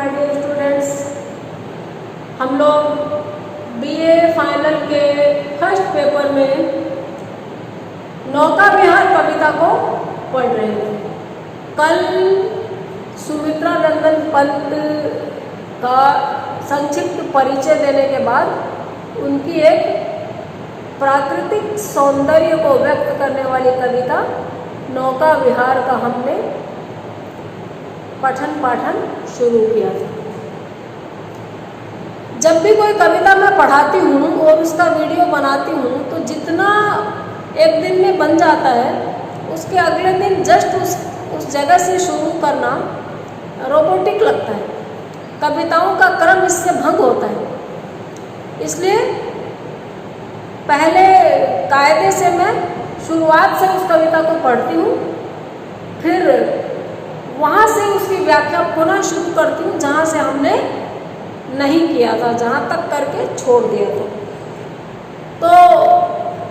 My dear students. हम लोग BA final के फर्स्ट पेपर में नौका विहार कविता को पढ़ रहे हैं। कल सुमित्रा नंदन पंत का संक्षिप्त परिचय देने के बाद उनकी एक प्राकृतिक सौंदर्य को व्यक्त करने वाली कविता नौका विहार का हमने पठन पाठन शुरू किया था। जब भी कोई कविता मैं पढ़ाती हूँ और उसका वीडियो बनाती हूँ तो जितना एक दिन में बन जाता है उसके अगले दिन जस्ट उस जगह से शुरू करना रोबोटिक लगता है। कविताओं का क्रम इससे भंग होता है। इसलिए पहले कायदे से मैं शुरुआत से उस कविता को पढ़ती हूँ, फिर वहाँ से उसकी व्याख्या पुनः शुरू करती हूँ जहाँ से हमने नहीं किया था, जहाँ तक करके छोड़ दिया था। तो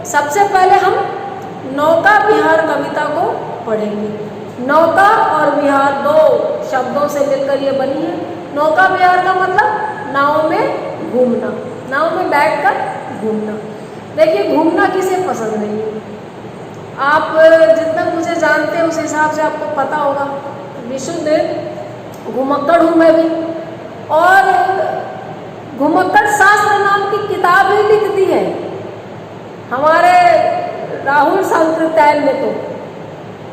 सबसे पहले हम नौका विहार कविता को पढ़ेंगे। नौका और विहार दो शब्दों से मिलकर ये बनी है। नौका विहार का मतलब नाव में घूमना, नाव में बैठकर घूमना। देखिए, घूमना किसे पसंद नहीं है। आप जितना मुझे जानते हैं उस हिसाब से आपको पता होगा, विशुद्ध घुमक्कड़ हूँ मैं भी। और घुमक्कड़ शास्त्र नाम की किताब ही लिखती है हमारे राहुल सांकृत्यायन में। तो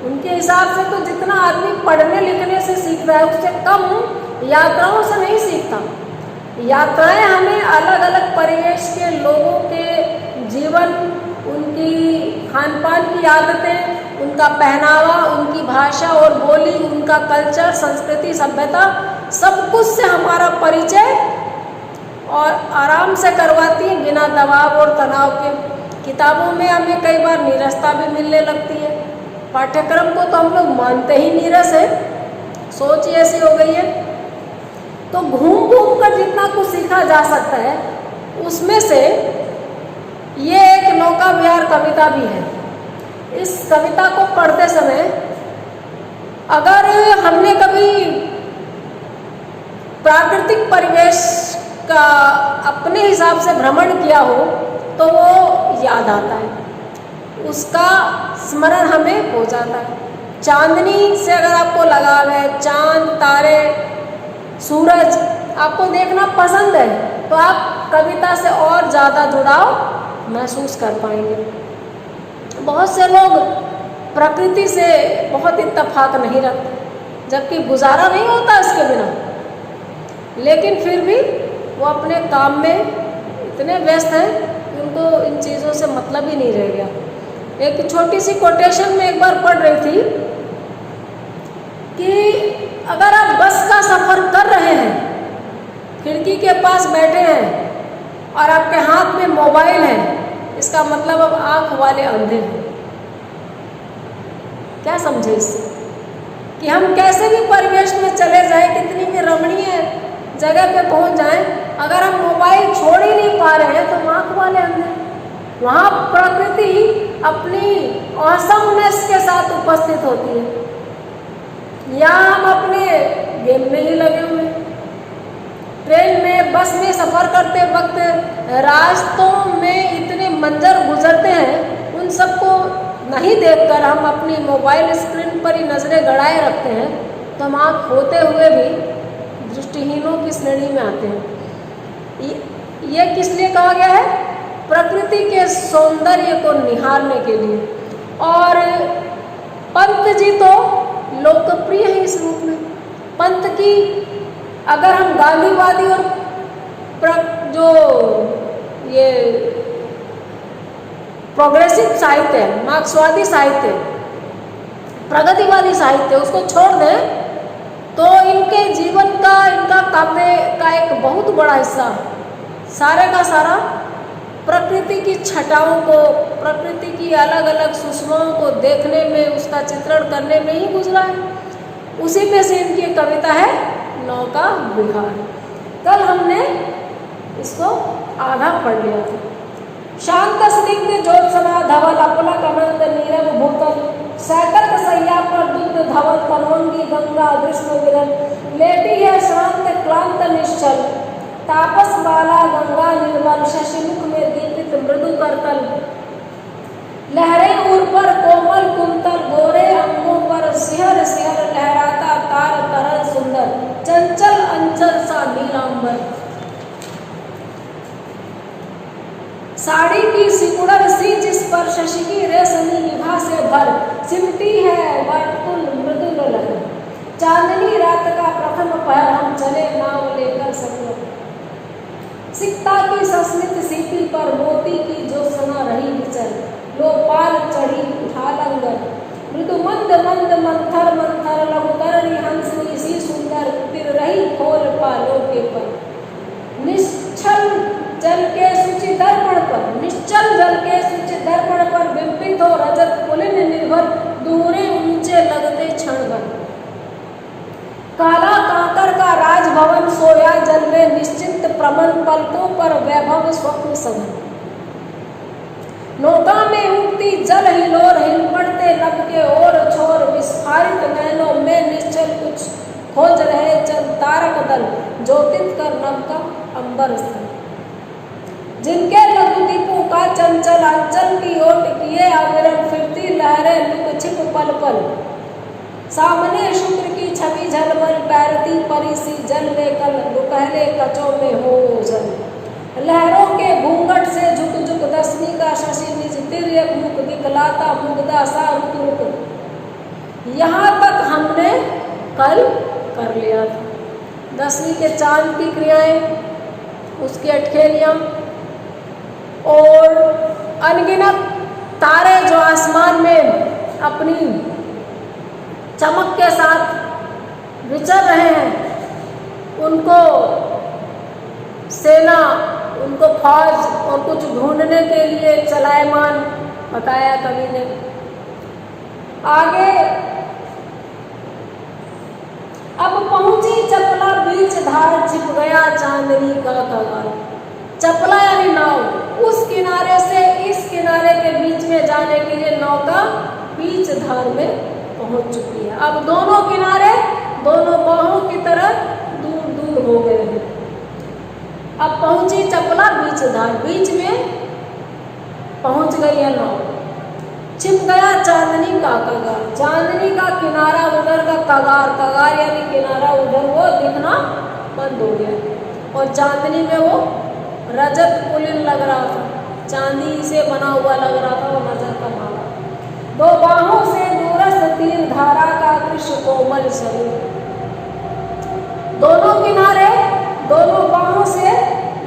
उनके हिसाब से तो जितना आदमी पढ़ने लिखने से सीखता है उससे कम यात्राओं से नहीं सीखता। यात्राएं हमें अलग अलग परिवेश के लोगों के जीवन, उनकी खान पान की आदतें, उनका पहनावा, उनकी भाषा और बोली, उनका कल्चर, संस्कृति, सभ्यता, सब कुछ से हमारा परिचय और आराम से करवाती है बिना दबाव और तनाव के। किताबों में हमें कई बार नीरसता भी मिलने लगती है। पाठ्यक्रम को तो हम लोग मानते ही नीरस है, सोच ही ऐसी हो गई है। तो घूम घूम कर जितना कुछ सीखा जा सकता है उसमें से ये एक नौका विहार कविता भी है। इस कविता को पढ़ते समय अगर हमने कभी प्राकृतिक परिवेश का अपने हिसाब से भ्रमण किया हो तो वो याद आता है, उसका स्मरण हमें हो जाता है। चांदनी से अगर आपको लगाव है, चांद, तारे, सूरज आपको देखना पसंद है तो आप कविता से और ज़्यादा जुड़ाव महसूस कर पाएंगे। बहुत से लोग प्रकृति से बहुत इत्तेफाक नहीं रखते, जबकि गुजारा नहीं होता इसके बिना, लेकिन फिर भी वो अपने काम में इतने व्यस्त हैं कि उनको इन चीज़ों से मतलब ही नहीं रह गया। एक छोटी सी कोटेशन में एक बार पढ़ रही थी कि अगर आप बस का सफ़र कर रहे हैं, खिड़की के पास बैठे हैं और आपके हाथ में मोबाइल है, इसका मतलब अब आँख वाले अंधे हैं। क्या समझे इससे? कि हम कैसे भी परिवेश में चले जाएं, कितनी भी रमणीय जगह पे पहुंच जाएं, अगर हम मोबाइल छोड़ ही नहीं पा रहे हैं तो आँख वाले अंधे। वहाँ प्रकृति अपनी ऑसमनेस के साथ उपस्थित होती है। या हम अपने गेम में ही लगे हुए हैं। ट्रेन में, बस में सफ़र करते वक्त रास्तों में इतने मंजर गुजरते हैं, उन सबको नहीं देखकर हम अपनी मोबाइल स्क्रीन पर ही नज़रें गड़ाए रखते हैं, तो हम आँख होते हुए भी दृष्टिहीनों की श्रेणी में आते हैं। ये किस लिए कहा गया है? प्रकृति के सौंदर्य को निहारने के लिए। और पंत जी तो लोकप्रिय है इस रूप में। पंत की अगर हम गांधीवादी और जो ये प्रोग्रेसिव साहित्य है, मार्क्सवादी साहित्य, प्रगतिवादी साहित्य, उसको छोड़ दें तो इनके जीवन का, इनका काव्य का एक बहुत बड़ा हिस्सा सारे का सारा प्रकृति की छटाओं को, प्रकृति की अलग अलग सुषमाओं को देखने में, उसका चित्रण करने में ही गुजरा है। उसी में से इनकी एक कविता है नौका विहार। कल हमने इसको आधा पढ़ लिया था। शांत स्निग्ध ज्योत्सना धवल अपलक अनंत नीरव भूतल सैकत सैया पर दुग्ध धवल तनवंगी गंगा कृष्ण विरल लेटी है शांत क्लांत निश्चल, तापस बाला गंगा निर्मल, शशिमुख में दीपित मृदु करतल, लहरें उर पर कोमल कुंतल, गोरे अंगों पर सिहर सिहर लहराता तार तरल सुंदर, चंचल अंचल सा नीलांबर। साड़ी की सिकुड़न सी जिस पर शशि की रेशमी निभा से भर, सिमटी है वर्तुल मृदुल लहर, चांदनी रात का प्रथम पहर, हम चले नाव लेकर सफर। सिकता की सस्मित सीपी पर मोती की ज्योत्सना रही विचल, लो पाल चढ़ी उठा लंगर, मृदु मंद मंद मंथर मंथर, लघुतरणी हंसनी सी सुंदर, फिर रही खोल पालों के पर। निश्चल जल के सूचि दर्पण पर, निश्चल जल के सूचि दर्पण पर बिंबित हो रजत पुलिन निर्भर, दूरे ऊंचे लगते क्षण भर। काला कांकर का राजभवन सोया जल में निश्चिंत प्रमन, पलकों पर वैभव स्वप्न सघन। नौका में उठती जल हिलोर, हिल पड़ते लब के ओर छोर, विस्फारित नैनों में निश्चल कुछ खोज रहे चंद तारक दल, ज्योतित कर नभ का अंबर स्थल। जिनके लघु दीपों का चंचल अंचल की ओट किए अविरल, फिरती लहरें लुक छिप पल पल, सामने शुक्र की छवि झलमल, पैरती परी सी जल में कल, दुपहरे कचों में हो जल। लहरों के घूंघट से झुक झुक दसवीं का शशि निज तिर्यक मुख दिखलाता, मुग्धा सा रुक रुक, यहाँ तक हमने कल कर लिया था। दसवीं के चांद की क्रियाएं, उसके अटखेलियां और अनगिनत तारे जो आसमान में अपनी चमक के साथ विचर रहे हैं, उनको सेना, उनको फौज और कुछ ढूंढने के लिए चलायमान बताया कवि ने। आगे अब पहुंची चपला बीच धार, छिप गया चांदनी का कगार। चपला यानी नाव, उस किनारे से इस किनारे के बीच में जाने के लिए नौका बीच धार में पहुंच चुकी है। अब दोनों किनारे दोनों बाहों की तरह दूर दूर हो गए हैं। अब पहुंची चपला बीच धार, बीच में पहुंच गई है नाव। छिप गया चांदनी का कगार, चांदनी का किनारा उधर का कगार, कगार यानी किनारा उधर, वो दिखना बंद हो गया और चांदनी में वो रजत पुलिन लग रहा था, चांदी से बना हुआ लग रहा था वो नजर का मारा। दो बाहों से दूरस्थ तीर धारा का कृष्ण कोमल शरीर, दोनों किनारे दोनों बाहों से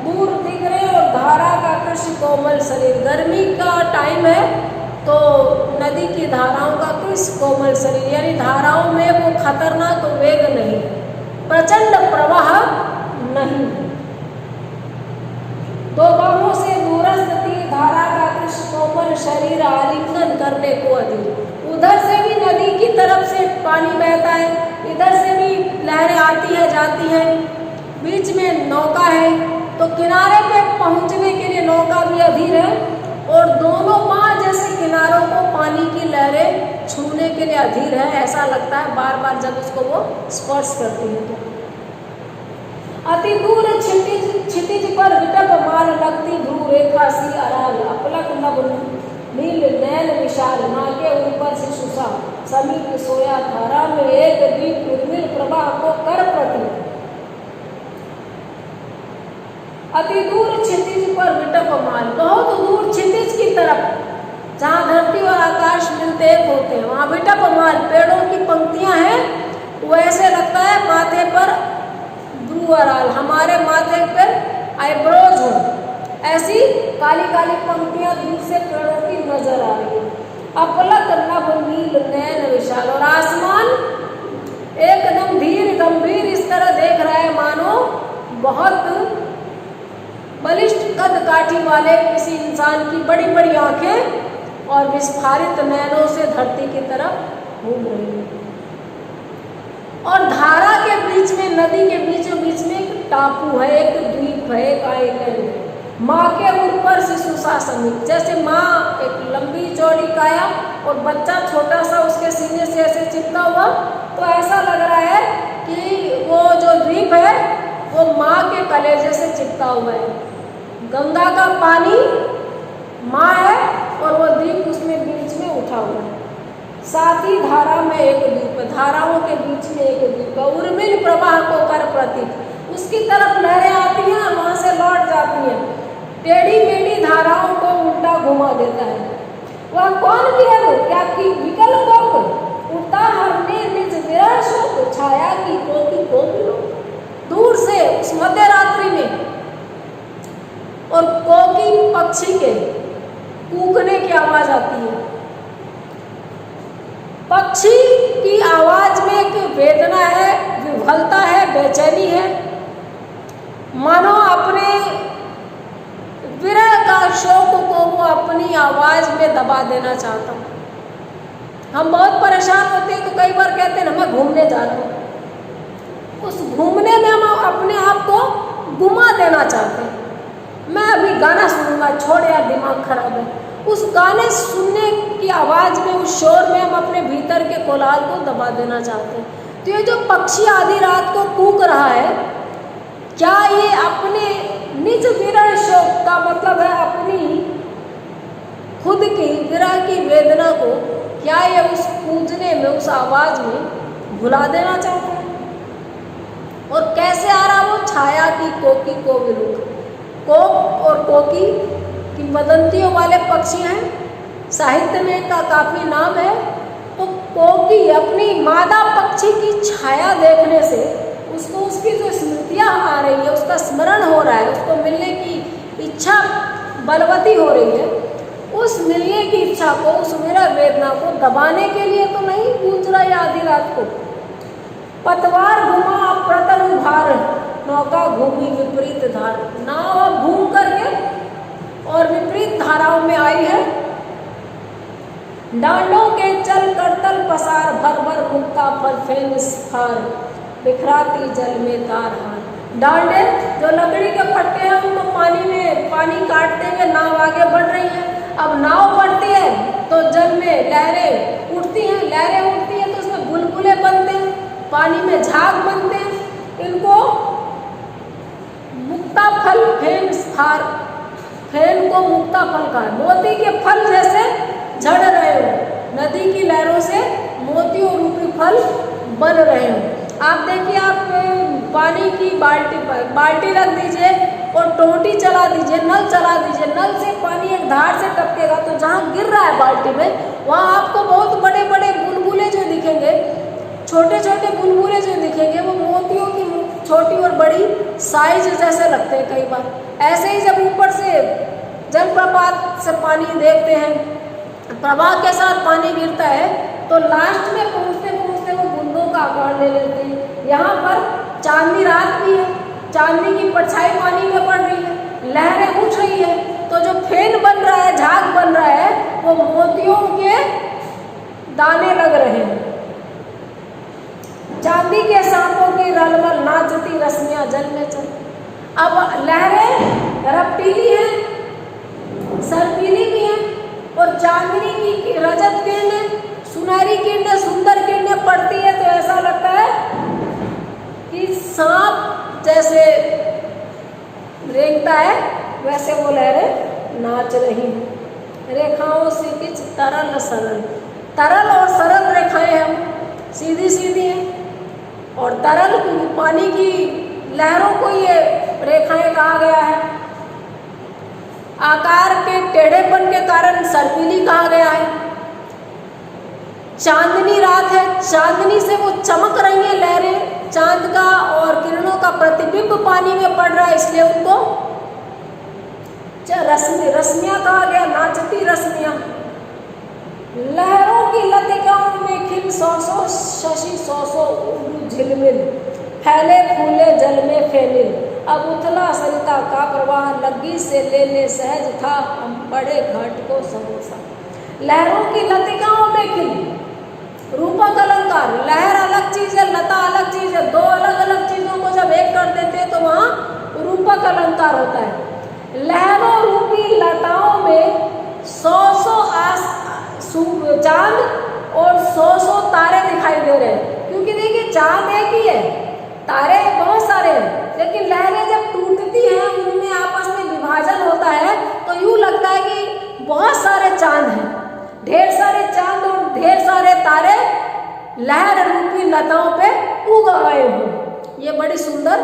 दूर दिख रहे और धारा का कृष्ण कोमल शरीर। गर्मी का टाइम है तो नदी की धाराओं का कृष्ण कोमल शरीर, यानी धाराओं में वो खतरनाक वेग नहीं, प्रचंड प्रवाह नहीं। दो बाहों से दूरस्थ तीर धारा का कृष्ण कोमल शरीर, आलिंगन करने को अधीर। उधर से भी नदी की तरफ से पानी बहता है, इधर से भी लहरें आती है जाती हैं, बीच में नौका है तो किनारे पे पहुंचने के लिए नौका भी अधीर है और दोनों बाह जैसे किनारों को पानी की लहरें छूने के लिए अधीर है। ऐसा लगता है बार बार जब उसको वो स्पर्श करती है तो। अति दूर क्षितिज पर विटप माल, लगती भ्रू रेखा सी अराल, अपलक नभ नील नैन विशाल, नाके ऊपर शिशु सा समीप सोया, धारा में एक द्वीप उर्मिल प्रभा को कर प्रति। अति दूर क्षितिज पर विटप माल, बहुत दूर क्षितिज की तरफ जहाँ धरती और आकाश मिलते एक होते हैं वहाँ विटप माल, पेड़ों की पंक्तियां हैं, वो ऐसे लगता है माथे पर ब्रूअराल, हमारे माथे पर आईब्रोज हो, ऐसी काली काली पंक्तियां दूर से पेड़ों की नजर आ रही है। अपलक नभ नील नैन विशाल, और आसमान एकदम धीर गंभीर इस तरह देख रहा है मानो बहुत बलिष्ठ कद काठी वाले किसी इंसान की बड़ी बड़ी आंखें और विस्फारित नैनों से धरती की तरफ घूम रही है। और धारा के बीच में, नदी के बीचों बीच में एक टापू है, एक द्वीप है, एक आइलैंड है। माँ के ऊपर शिशु सा समीप, जैसे माँ एक लंबी चौड़ी काया और बच्चा छोटा सा उसके सीने से ऐसे चिपका हुआ, तो ऐसा लग रहा है कि वो जो द्वीप है वो माँ के कलेजे से चिपका हुआ है। गंगा का पानी माँ है और वो दीप उसमें बीच में उठा हुआ है। साथ ही धारा में एक द्वीप, धाराओं के बीच में एक द्वीप, उर्मिल प्रवाह को कर प्रतीक, उसकी तरफ लहरें आती हैं और वहाँ से लौट जाती हैं। टेढ़ी मेढ़ी धाराओं को उल्टा घुमा देता है। वह कौन किया क्या की विकल को उठता हमने निज विरह शोक, छाया की कोकी कोकिलो। दूर से उस मध्य रात्रि में और कोकी पक्षी के कूकने की आवाज आती है। पक्षी की आवाज में एक वेदना है, विह्वलता है, बेचैनी है, मानो अपने विरह का शोक को वो अपनी आवाज में दबा देना चाहता। हम बहुत परेशान होते हैं तो कई बार कहते हैं ना मैं घूमने जा रहा हूँ, उस घूमने में हम अपने आप को घुमा देना चाहते हैं। मैं अभी गाना सुनूंगा, छोड़ यार दिमाग खराब है। उस गाने सुनने की आवाज़ में, उस शोर में हम अपने भीतर के कोलाहल को दबा देना चाहते हैं। तो ये जो पक्षी आधी रात को कूक रहा है, क्या ये अपने निज विरह शोक का मतलब है अपनी खुद की विरह की वेदना को, क्या ये उस कूजने में, उस आवाज़ में भुला देना चाहता है? और कैसे आ रहा वो? छाया की कोकी को विरुद्ध। कोक और कोकी की वदंतियों वाले पक्षी हैं, साहित्य में इनका काफ़ी नाम है। तो कोकी अपनी मादा पक्षी की छाया देखने से उसको उसकी जो स्मृतियाँ आ रही है, उसका स्मरण हो रहा है, उसको मिलने की इच्छा बलवती हो रही है। उस मिलने की इच्छा को, उस विरह वेदना को दबाने के लिए तो नहीं पूछ रहा है आधी रात को। पतवार घुमा प्रतल भार, नौका घूमी विपरीत धार। नाव घूम करके और विपरीत धाराओं में आई है। डांडों के चल करतल पसार, भर भर मुक्ता फल फेन स्फार, बिखराती जल में तार हार। डांडे जो लकड़ी के फट्टे हैं उनको पानी में, पानी काटते हुए नाव आगे बढ़ रही है। अब नाव बढ़ती है तो जल में लहरें उठती हैं, लहरें उठती हैं तो उसमें बुलबुले बनते हैं, पानी में झाग बनते हैं। इनको मुक्ता फल फेन स्फार, फेन को मुक्ता फल का, मोती के फल जैसे झड़ रहे हो, नदी की लहरों से मोतियों रूपी फल बन रहे हो। आप देखिए, आप पानी की बाल्टी रख दीजिए और टोटी चला दीजिए, नल चला दीजिए, नल से पानी एक धार से टपकेगा तो जहाँ गिर रहा है बाल्टी में, वहाँ आपको बहुत बड़े बड़े बुलबुले जो दिखेंगे, छोटे छोटे बुलबुले जो दिखेंगे, वो मोतियों की छोटी और बड़ी साइज जैसे लगते हैं कई बार। ऐसे ही जब ऊपर से जलप्रपात से पानी देखते हैं, प्रवाह के साथ पानी गिरता है तो लास्ट में पहुँचते पहुँचते वो बूंदों का आकार ले लेते हैं। यहाँ पर चांदनी रात भी है, चांदनी की परछाई पानी में पड़ रही है, लहरें उठ रही है, तो जो फेन बन रहा है, झाग बन रहा है, वो मोतियों के दाने लग रहे हैं। चांदी के सांपों की रलमल नाचती रश्मियां जल में चल। अब लहरें रपटीली हैं, सर्पीली भी हैं, और चांदनी की रजत किरणें, सुनहरी किरणें, सुंदर किरणें पड़ती है तो ऐसा लगता है कि सांप जैसे रेंगता है वैसे वो लहरें नाच रही हैं। रेखाओं से किच तरल सरल, तरल और सरल रेखाएं हम सीधी सीधी हैं, और तरल पानी की लहरों को ये रेखाएं कहा गया है। आकार के टेढ़ेपन के कारण सर्पीली कहा गया है। चांदनी रात है, चांदनी से वो चमक रही है लहरें, चांद का और किरणों का प्रतिबिंब पानी में पड़ रहा है, इसलिए उनको रश्मियां कहा गया, नाचती रश्मियां। लहरों की लतिकाओं में खिल सौ सौ शशि, सौ सौ झिलमिल, फैले फूले जल में फैलिल। अब उथला सरिता का प्रवाह, लग्गी से लेने सहज था, हम बड़े घाट को समोसा। लहरों की लतिकाओं में खिल, रूपक अलंकार, लहर अलग चीज है, लता अलग चीज है। दो अलग अलग चीजों को जब एक कर देते हैं तो वहाँ रूपक अलंकार होता है। लहरों रूपी लताओं में सौ सौ चांद और सौ सौ तारे दिखाई दे रहे हैं, क्योंकि देखिए चांद एक ही है तारे बहुत सारे हैं, लेकिन लहरें जब टूटती हैं उनमें आपस में विभाजन होता है तो यूं लगता है कि बहुत सारे चांद हैं, ढेर सारे चांद और ढेर सारे तारे लहर रूपी लताओं पे उग आए हों। ये बड़ी सुंदर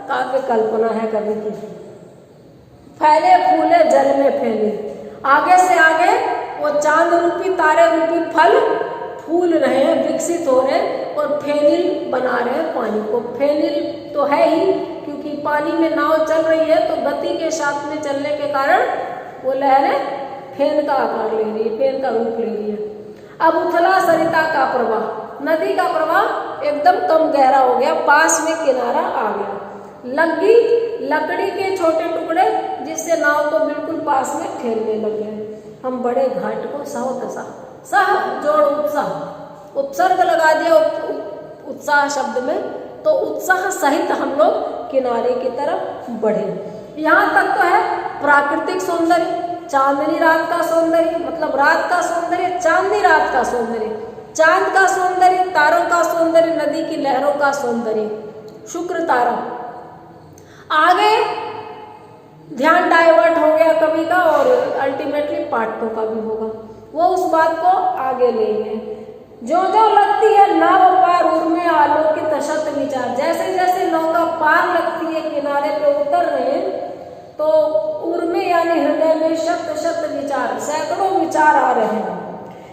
काव्य कल्पना है कवि की। फैले फूले जल में फैले, आगे से आगे वो चांद रूपी तारे रूपी फल फूल रहे हैं, विकसित हो रहे हैं और फेनिल बना रहे हैं पानी को। फेनिल तो है ही, क्योंकि पानी में नाव चल रही है तो गति के साथ में चलने के कारण वो लहरें फेन का आकार ले रही है, फेन का रूप ले रही है। अब उथला सरिता का प्रवाह, नदी का प्रवाह एकदम कम गहरा हो गया, पास में किनारा आ गया। लगी लकड़ी के छोटे टुकड़े जिससे नाव को बिल्कुल पास में ठेलने लग गए। हम बड़े घाट को सह सह जोड़ उत्साह, उपसर्ग लगा दिया उत्साह शब्द में, तो उत्साह सहित हम लोग किनारे की तरफ बढ़े। यहाँ तक तो है प्राकृतिक सौंदर्य, चांदनी रात का सौंदर्य, मतलब रात का सौंदर्य, चांदनी रात का सौंदर्य, चांद का सौंदर्य, तारों का सौंदर्य, नदी की लहरों का सौंदर्य, शुक्र तारा। आगे ध्यान डाइवर्ट हो गया कवि का और अल्टीमेटली पाठकों का भी होगा, वो उस बात को आगे लेंगे। जो जो लगती है नाव पार उर्मे आलोकित शत विचार, जैसे जैसे नौका पार लगती है किनारे पे उतर रहे हैं तो उर्मे यानी हृदय में शत शत विचार, सैकड़ों विचार आ रहे हैं।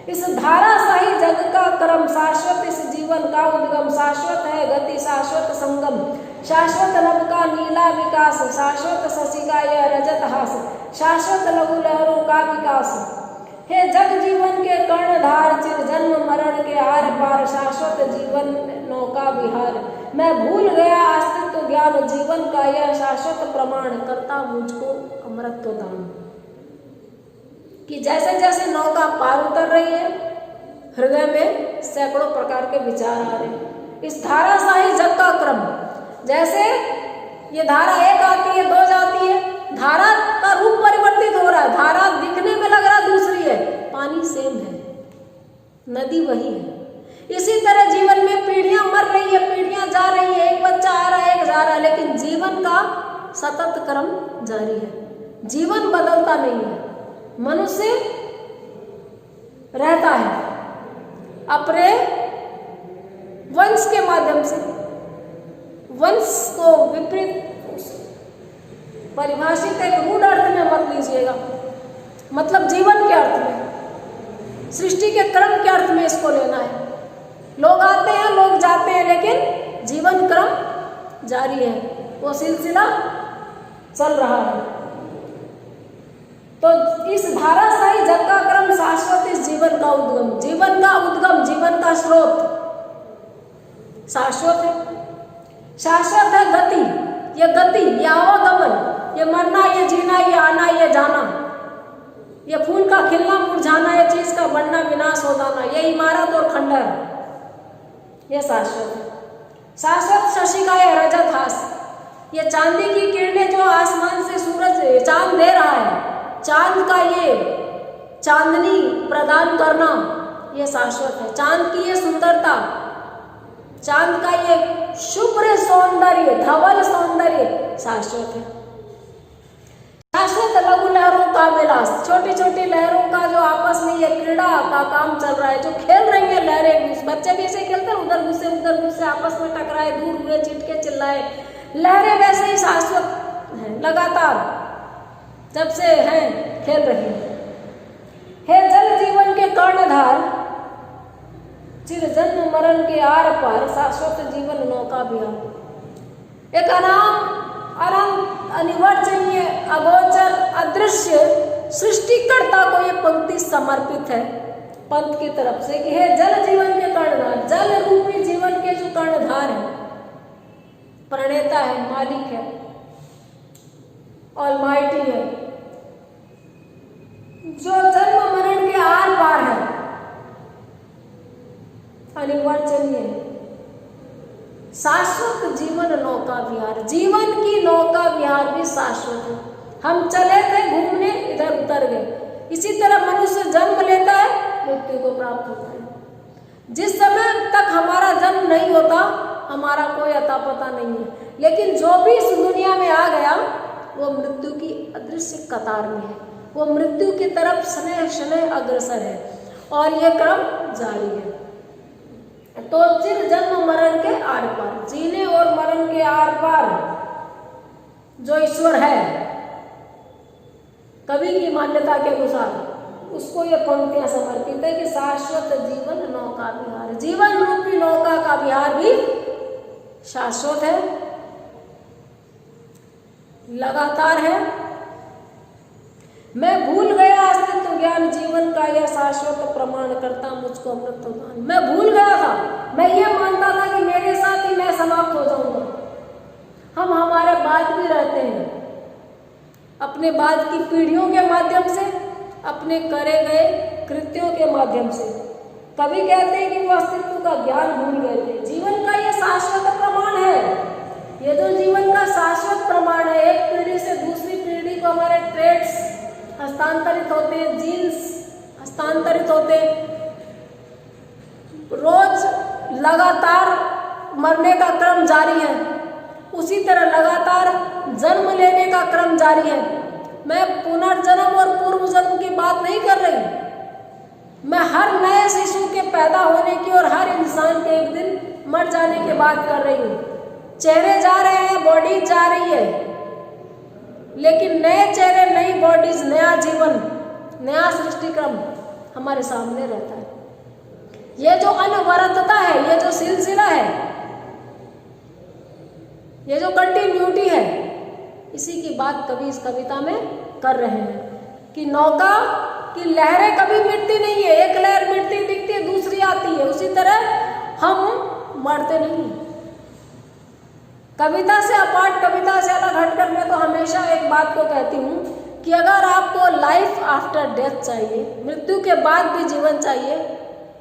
इस धाराशाही जग का क्रम शाश्वत, इस जीवन का उद्गम शाश्वत है गति, शाश्वत संगम, शाश्वत नभ का नीला विकास, शाश्वत शशि का यह रजत हास, शाश्वत लघु लहरों का विकास। हे जग जीवन के कर्णधार, चिर जन्म मरण के आर पार, शाश्वत जीवन नौका विहार। मैं भूल गया अस्तित्व ज्ञान, जीवन का यह शाश्वत प्रमाण, करता मुझको अमृत दान। कि जैसे जैसे नौका पार उतर रही है हृदय में सैकड़ों प्रकार के विचार आ रहे हैं। इस धाराशाही जग का क्रम, जैसे ये धारा एक आती है, दो जाती है, धारा का रूप परिवर्तित हो रहा है, धारा दिखने में लग रहा दूसरी है, पानी सेम है, नदी वही है। इसी तरह जीवन में पीढ़ियां मर रही है, पीढ़ियां जा रही है, एक बच्चा आ रहा है, एक जा रहा है, लेकिन जीवन का सतत क्रम जारी है, जीवन बदलता नहीं है। मनुष्य रहता है अपने वंश के माध्यम से, वंश को विपरीत परिभाषित एक रूढ़ अर्थ में मत लीजिएगा, मतलब जीवन के अर्थ में, सृष्टि के क्रम के अर्थ में इसको लेना है। लोग आते हैं, लोग जाते हैं, लेकिन जीवन क्रम जारी है, वो सिलसिला चल रहा है। तो इस धाराशाही जग का क्रम शाश्वत, इस जीवन का उद्गम, जीवन का उद्गम, जीवन का स्रोत शाश्वत है। शाश्वत है गति, ये गति, ये आवागमन, ये मरना, ये जीना, ये आना, ये जाना, ये फूल का खिलना मुरझाना, ये चीज का बनना विनाश हो जाना, ये इमारत और खंडर, ये शाश्वत है। शाश्वत शशि का ये रजत हास, ये चांदी की किरणें जो आसमान से सूरज चांद दे रहा है, चांद का ये चांदनी प्रदान करना, ये शाश्वत है। चांद की ये सुंदरता, चांद का ये शुभ्र सौंदर्य, धवल सौंदर्य शाश्वत है। शाश्वत लघु लहरों का विलास, छोटी छोटी लहरों का जो आपस में ये क्रीड़ा का काम चल रहा है, जो खेल रही है लहरें, बच्चे भी ऐसे खेलते हैं, उधर घुसे आपस में टकराए, दूर हुए, चिटके चिल्लाए, लहरें वैसे ही शाश्वत हैं, लगातार जब से हैं खेल रही है। हे जल जीवन के कर्णधार, चिर जन्म मरण के आर पार, शाश्वत जीवन नौका विहार। एक अनंत अनिवर्चनीय अगोचर अदृश्य सृष्टिकर्ता को ये पंक्ति समर्पित है पंत की तरफ से कि हे जल जीवन के कर्णधार, जल रूपी जीवन के जो कर्णधार है, प्रणेता है, मालिक है, ऑलमाइटी है, जो जन्म मरण के आर पार है, अनिवर्चनीय है, शाश्वत जीवन नौका विहार, जीवन की नौका विहार भी शाश्वत है। हम चले थे घूमने, इधर उतर गए। इसी तरह मनुष्य जन्म लेता है, मृत्यु को प्राप्त होता है। जिस समय तक हमारा जन्म नहीं होता हमारा कोई अता पता नहीं है। लेकिन जो भी इस दुनिया में आ गया वो मृत्यु की अदृश्य कतार में है, वो मृत्यु की तरफ स्नेह स्नेह अग्रसर है और ये क्रम जारी है। तो चिर जन्म मरण के आर पार, जीने और मरण के आर पार जो ईश्वर है, कवि की मान्यता के अनुसार उसको ये पंक्तियां समर्पित है कि शाश्वत जीवन नौका विहार, जीवन रूपी नौका का विहार भी शाश्वत है, लगातार है। मैं भूल गया अस्तित्व ज्ञान जीवन का यह शाश्वत प्रमाण करता मुझको अमृत दान। मैं भूल गया था, मैं ये मानता था कि मेरे साथ ही मैं समाप्त हो जाऊंगा। हम हमारे बाद भी रहते हैं, अपने बाद की पीढ़ियों के माध्यम से, अपने करे गए कृत्यों के माध्यम से। कभी कहते हैं कि वो अस्तित्व का ज्ञान भूल गए थे। जीवन का ये शाश्वत प्रमाण है, ये जो जीवन का शाश्वत प्रमाण है, एक पीढ़ी से दूसरी पीढ़ी को हमारे ट्रेड्स हस्तांतरित होते हैं, जीन्स हस्तांतरित होते हैं, रोज लगातार मरने का क्रम जारी है, उसी तरह लगातार जन्म लेने का क्रम जारी है। मैं पुनर्जन्म और पूर्व जन्म की बात नहीं कर रही, मैं हर नए शिशु के पैदा होने की और हर इंसान के एक दिन मर जाने की बात कर रही हूँ। चेहरे जा रहे हैं, बॉडी जा रही है, लेकिन नए चेहरे, नई बॉडीज, नया जीवन, नया सृष्टि क्रम हमारे सामने रहता है। ये जो अनवरतता है, ये जो सिलसिला है, ये जो कंटिन्यूटी है, इसी की बात कवि इस कविता में कर रहे हैं कि नौका की लहरें कभी मिटती नहीं है, एक लहर मिटती दिखती है, दूसरी आती है, उसी तरह हम मरते नहीं। कविता से अपार्ट, कविता से अलग हटकर मैं तो हमेशा एक बात को कहती हूँ कि अगर आपको लाइफ आफ्टर डेथ चाहिए, मृत्यु के बाद भी जीवन चाहिए,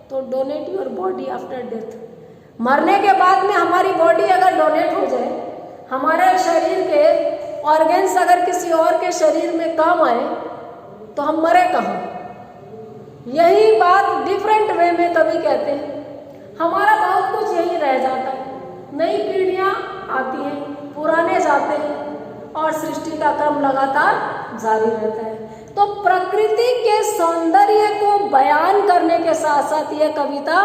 तो donate your body after death. मरने के बाद में हमारी बॉडी अगर डोनेट हो जाए, हमारे शरीर के ऑर्गेन्स अगर किसी और के शरीर में काम आए, तो हम मरे कहाँ। यही बात डिफरेंट वे में कभी कहते हैं। हमारा बहुत कुछ यही रह जाता है, नई पीढ़ियां आती हैं, पुराने जाते हैं और सृष्टि का क्रम लगातार जारी रहता है। तो प्रकृति के सौंदर्य को बयान करने के साथ साथ यह कविता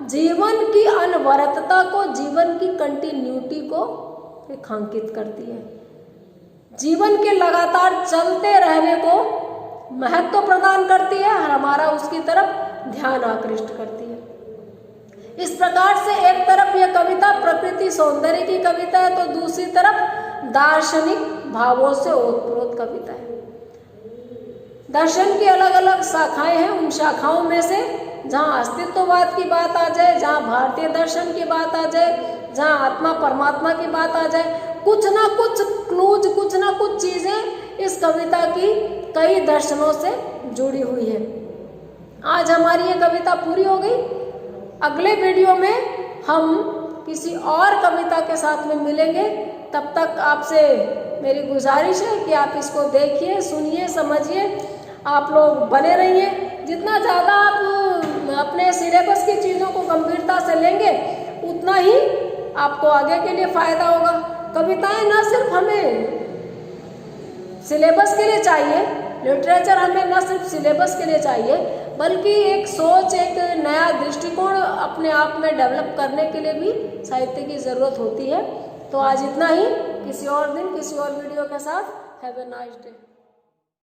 जीवन की अनवरतता को, जीवन की कंटिन्यूटी को रेखांकित करती है, जीवन के लगातार चलते रहने को महत्व प्रदान करती है और हमारा उसकी तरफ ध्यान आकृष्ट करती है। इस प्रकार से एक तरफ यह कविता प्रकृति सौंदर्य की कविता है, तो दूसरी तरफ दार्शनिक भावों से ओतप्रोत कविता है। दर्शन की अलग अलग शाखाएं हैं, उन शाखाओं में से जहाँ अस्तित्ववाद की बात आ जाए, जहाँ भारतीय दर्शन की बात आ जाए, जहाँ आत्मा परमात्मा की बात आ जाए, कुछ ना कुछ क्लूज, कुछ ना कुछ चीजें इस कविता की कई दर्शनों से जुड़ी हुई है। आज हमारी ये कविता पूरी हो गई। अगले वीडियो में हम किसी और कविता के साथ में मिलेंगे। तब तक आपसे मेरी गुजारिश है कि आप इसको देखिए, सुनिए, समझिए, आप लोग बने रहिए। जितना ज़्यादा आप अपने सिलेबस की चीज़ों को गंभीरता से लेंगे, उतना ही आपको आगे के लिए फ़ायदा होगा। कविताएं न सिर्फ हमें सिलेबस के लिए चाहिए, लिटरेचर हमें न सिर्फ सिलेबस के लिए चाहिए, बल्कि एक सोच, एक नया दृष्टिकोण अपने आप में डेवलप करने के लिए भी साहित्य की ज़रूरत होती है। तो आज इतना ही, किसी और दिन किसी और वीडियो के साथ। Have a nice day.